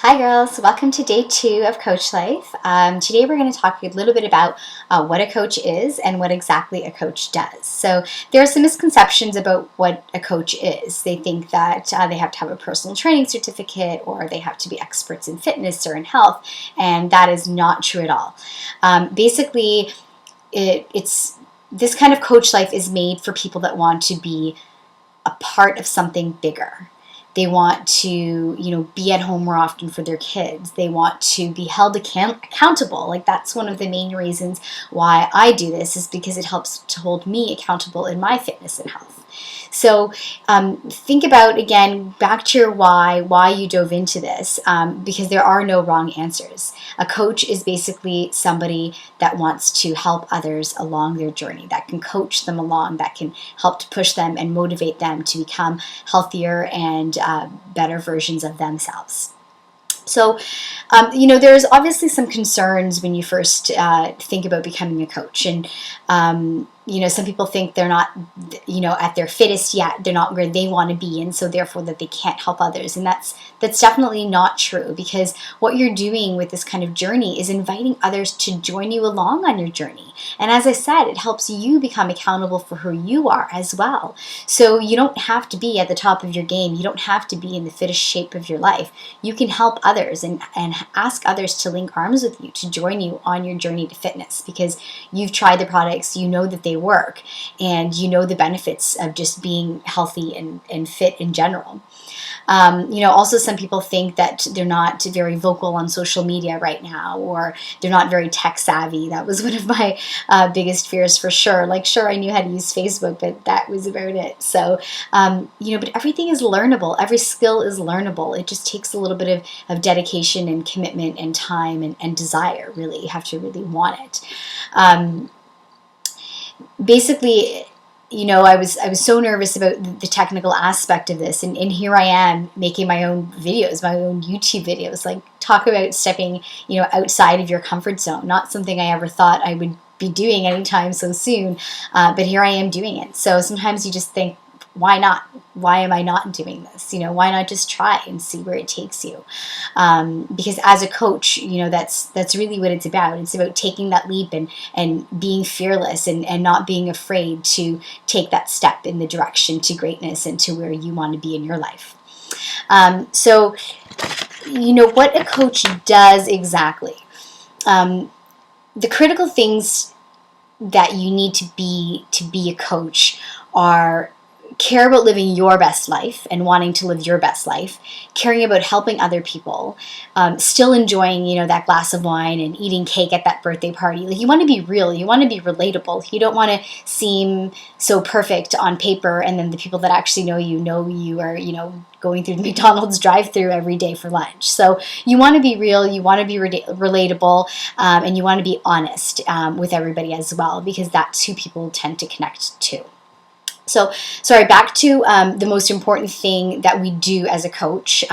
Hi girls, welcome to day 2 of Coach Life. Today we're going to talk a little bit about what a coach is and what exactly a coach does. So there are some misconceptions about what a coach is. They think that they have to have a personal training certificate or they have to be experts in fitness or in health, and that is not true at all. Basically, it's this kind of coach life is made for people that want to be a part of something bigger. They want to, be at home more often for their kids. They want to be held accountable. Like, that's one of the main reasons why I do this, is because it helps to hold me accountable in my fitness and health. So think about, again, back to your why you dove into this, because there are no wrong answers. A coach is basically somebody that wants to help others along their journey, that can coach them along, that can help to push them and motivate them to become healthier and better versions of themselves. So, there's obviously some concerns when you first think about becoming a coach. And, some people think they're not, at their fittest yet. They're not where they want to be. And so therefore that they can't help others. And that's definitely not true, because what you're doing with this kind of journey is inviting others to join you along on your journey. And as I said, it helps you become accountable for who you are as well. So you don't have to be at the top of your game. You don't have to be in the fittest shape of your life. You can help others and ask others to link arms with you, to join you on your journey to fitness, because you've tried the products, you know that they work, and you know the benefits of just being healthy and fit in general. Also some people think that they're not very vocal on social media right now, or they're not very tech savvy. That was one of my biggest fears, for sure. Like, sure, I knew how to use Facebook, but that was about it. So, but everything is learnable. Every skill is learnable. It just takes a little bit of dedication and commitment and time and desire, really. You have to really want it. Basically, I was so nervous about the technical aspect of this, and here I am making my own videos, my own YouTube videos. Like, talk about stepping, outside of your comfort zone. Not something I ever thought I would be doing anytime so soon, but here I am doing it. So sometimes you just think, why not? Why am I not doing this? Why not just try and see where it takes you? Because as a coach, that's really what it's about. It's about taking that leap and being fearless and not being afraid to take that step in the direction to greatness and to where you want to be in your life. So, what a coach does exactly. The critical things that you need to be a coach are care about living your best life and wanting to live your best life, caring about helping other people, still enjoying, that glass of wine and eating cake at that birthday party. Like, you want to be real, you want to be relatable. You don't want to seem so perfect on paper, and then the people that actually know you are, going through the McDonald's drive-thru every day for lunch. So you want to be real, you want to be relatable, and you want to be honest with everybody as well, because that's who people tend to connect to. So, back to the most important thing that we do as a coach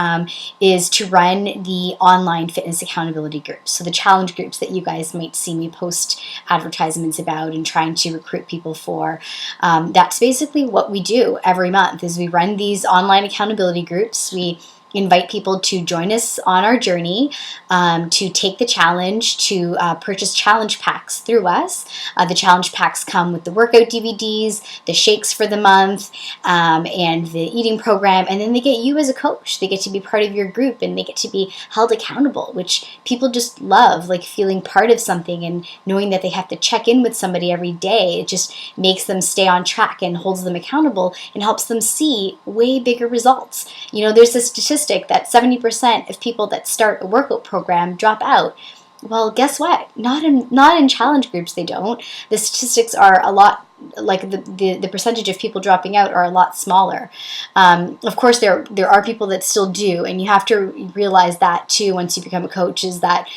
is to run the online fitness accountability groups. So the challenge groups that you guys might see me post advertisements about and trying to recruit people for. That's basically what we do every month, is we run these online accountability groups. We invite people to join us on our journey, to take the challenge, to purchase challenge packs through us. The challenge packs come with the workout DVDs, the shakes for the month, and the eating program, and then they get you as a coach. They get to be part of your group, and they get to be held accountable, which people just love, like feeling part of something and knowing that they have to check in with somebody every day. It just makes them stay on track and holds them accountable and helps them see way bigger results. There's a statistic that 70% of people that start a workout program drop out. Well, guess what? Not in challenge groups, they don't. The statistics are a lot, like the percentage of people dropping out are a lot smaller. Of course, there are people that still do, and you have to realize that too once you become a coach, is that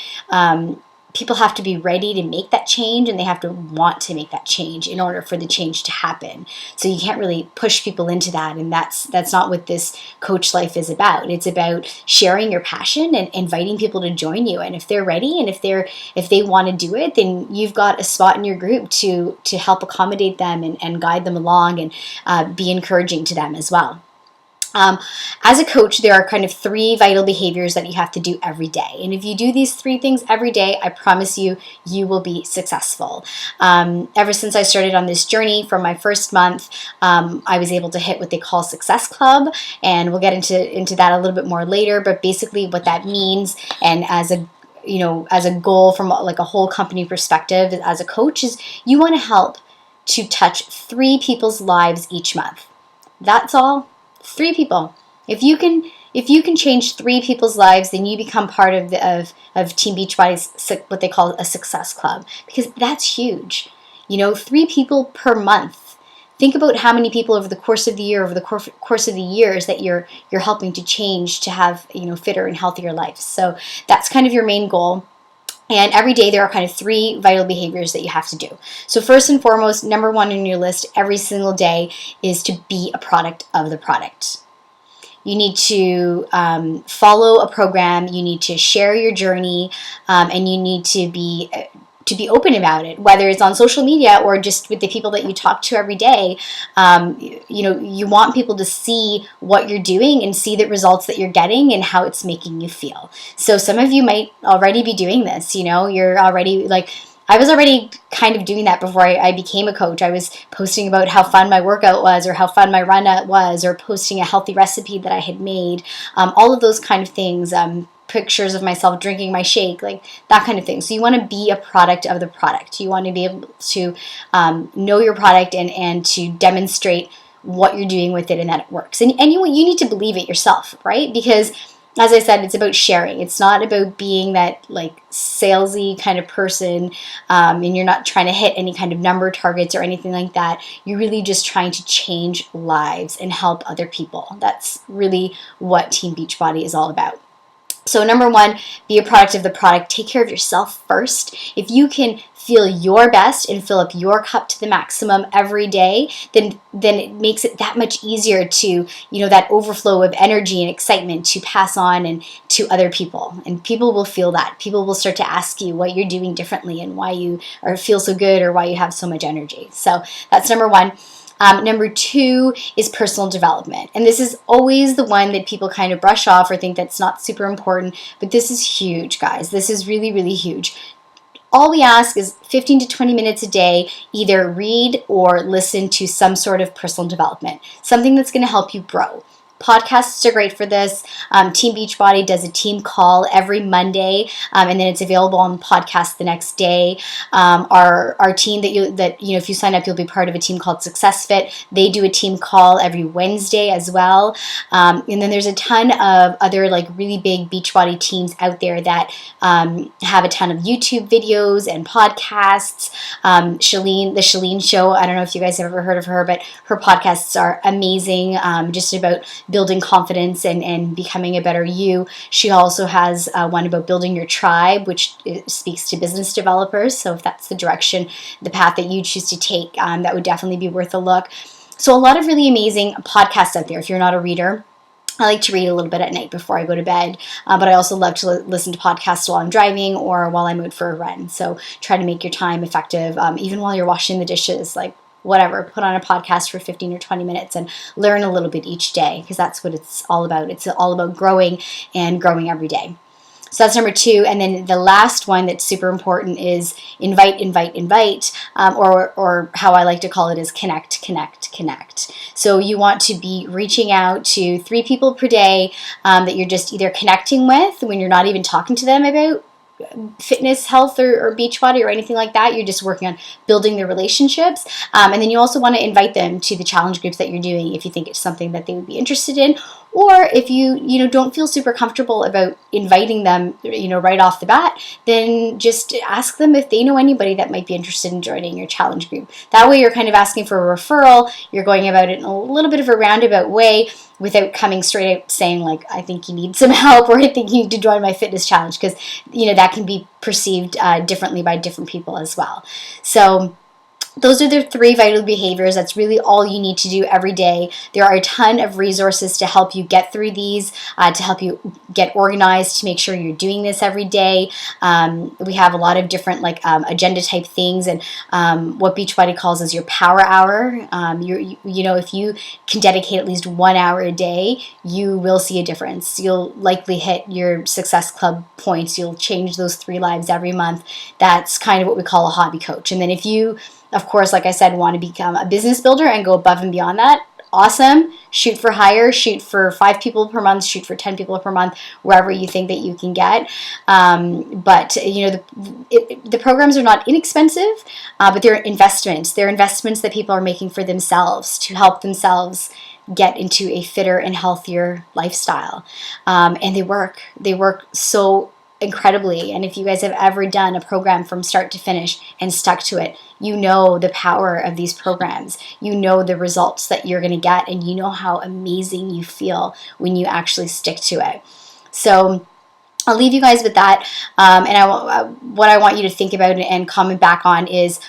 people have to be ready to make that change, and they have to want to make that change in order for the change to happen. So you can't really push people into that, and that's not what this coach life is about. It's about sharing your passion and inviting people to join you. And if they're ready and if they want to do it, then you've got a spot in your group to help accommodate them and guide them along and be encouraging to them as well. Um, as a coach, there are kind of 3 vital behaviors that you have to do every day. And if you do these 3 things every day, I promise you, you will be successful. Ever since I started on this journey from my first month, I was able to hit what they call Success Club. And we'll get into that a little bit more later. But basically what that means, and as a goal from like a whole company perspective as a coach, is you want to help to touch 3 people's lives each month. That's all. 3 people. If you can change 3 people's lives, then you become part of Team Beachbody's what they call a success club, because that's huge. 3 people per month. Think about how many people over the course of the year, over the course of the years that you're helping to change to have fitter and healthier lives. So that's kind of your main goal. And every day there are kind of 3 vital behaviors that you have to do. So first and foremost, number 1 on your list every single day is to be a product of the product. You need to follow a program, you need to share your journey, and you need to be open about it, whether it's on social media or just with the people that you talk to every day. You want people to see what you're doing and see the results that you're getting and how it's making you feel. So some of you might already be doing this. You're already like, I was already kind of doing that before I became a coach. I was posting about how fun my workout was, or how fun my run was, or posting a healthy recipe that I had made. All of those kind of things. Pictures of myself drinking my shake, like that kind of thing. So you want to be a product of the product. You want to be able to know your product and to demonstrate what you're doing with it and that it works. And you need to believe it yourself, right? Because as I said, it's about sharing. It's not about being that like salesy kind of person, and you're not trying to hit any kind of number targets or anything like that. You're really just trying to change lives and help other people. That's really what Team Beachbody is all about. So number 1, be a product of the product. Take care of yourself first. If you can feel your best and fill up your cup to the maximum every day, then it makes it that much easier to, that overflow of energy and excitement to pass on and to other people. And people will feel that. People will start to ask you what you're doing differently and why you feel so good or why you have so much energy. So that's number 1. Number 2 is personal development. And this is always the one that people kind of brush off or think that's not super important. But this is huge, guys. This is really, really huge. All we ask is 15 to 20 minutes a day, either read or listen to some sort of personal development, something that's going to help you grow. Podcasts are great for this. Team Beachbody does a team call every Monday, and then it's available on podcast the next day. Our team if you sign up, you'll be part of a team called Success Fit. They do a team call every Wednesday as well. And then there's a ton of other like really big Beachbody teams out there that have a ton of YouTube videos and podcasts. The Shalene Show. I don't know if you guys have ever heard of her, but her podcasts are amazing. Just about building confidence and becoming a better you. She also has one about building your tribe, which speaks to business developers. So if that's the path that you choose to take, that would definitely be worth a look. So a lot of really amazing podcasts out there if you're not a reader. I like to read a little bit at night before I go to bed, but I also love to listen to podcasts while I'm driving or while I'm out for a run. So try to make your time effective, even while you're washing the dishes, like whatever, put on a podcast for 15 or 20 minutes and learn a little bit each day, because that's what it's all about. It's all about growing and growing every day. So that's number 2. And then the last one that's super important is invite, or how I like to call it is connect. So you want to be reaching out to 3 people per day that you're just either connecting with when you're not even talking to them about fitness, health, or Beachbody or anything like that. You're just working on building the relationships. And then you also want to invite them to the challenge groups that you're doing if you think it's something that they would be interested in. Or if you don't feel super comfortable about inviting them, right off the bat, then just ask them if they know anybody that might be interested in joining your challenge group. That way you're kind of asking for a referral. You're going about it in a little bit of a roundabout way without coming straight out saying like, I think you need some help, or I think you need to join my fitness challenge, because that can be perceived differently by different people as well. So those are the 3 vital behaviors. That's really all you need to do every day. There are a ton of resources to help you get through these, to help you get organized, to make sure you're doing this every day. We have a lot of different agenda type things, and what Beachbody calls as your power hour. If you can dedicate at least 1 hour a day, you will see a difference. You'll likely hit your Success Club points. You'll change those 3 lives every month. That's kind of what we call a hobby coach. And then if you, of course, like I said, want to become a business builder and go above and beyond that, awesome. Shoot for higher, shoot for 5 people per month, shoot for 10 people per month, wherever you think that you can get. But the programs are not inexpensive, but they're investments. They're investments that people are making for themselves to help themselves get into a fitter and healthier lifestyle. And they work. They work so incredibly. And if you guys have ever done a program from start to finish and stuck to it, you know the power of these programs. You know the results that you're going to get, and you know how amazing you feel when you actually stick to it. So I'll leave you guys with that. What I want you to think about and comment back on is,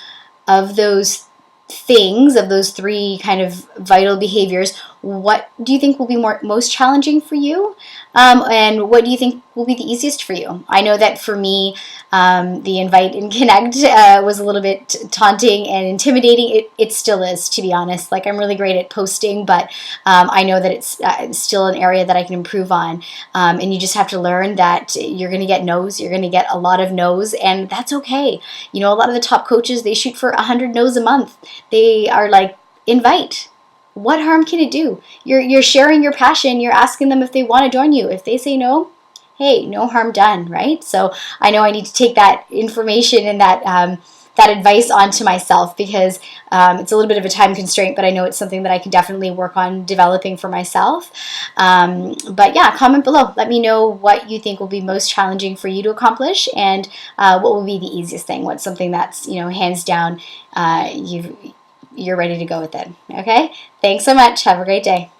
of those things, of those 3 kind of vital behaviors, what do you think will be most challenging for you? And what do you think will be the easiest for you? I know that for me, the invite and connect was a little bit taunting and intimidating. It still is, to be honest. Like, I'm really great at posting, but I know that it's still an area that I can improve on. And you just have to learn that you're going to get no's. You're going to get a lot of no's, and that's okay. A lot of the top coaches, they shoot for 100 no's a month. They are like, invite. What harm can it do? You're sharing your passion. You're asking them if they want to join you. If they say no, hey, no harm done, right? So I know I need to take that information and that advice onto myself, because it's a little bit of a time constraint, but I know it's something that I can definitely work on developing for myself. But yeah, comment below. Let me know what you think will be most challenging for you to accomplish, and what will be the easiest thing. What's something that's, hands down, you're ready to go with it. Okay? Thanks so much. Have a great day.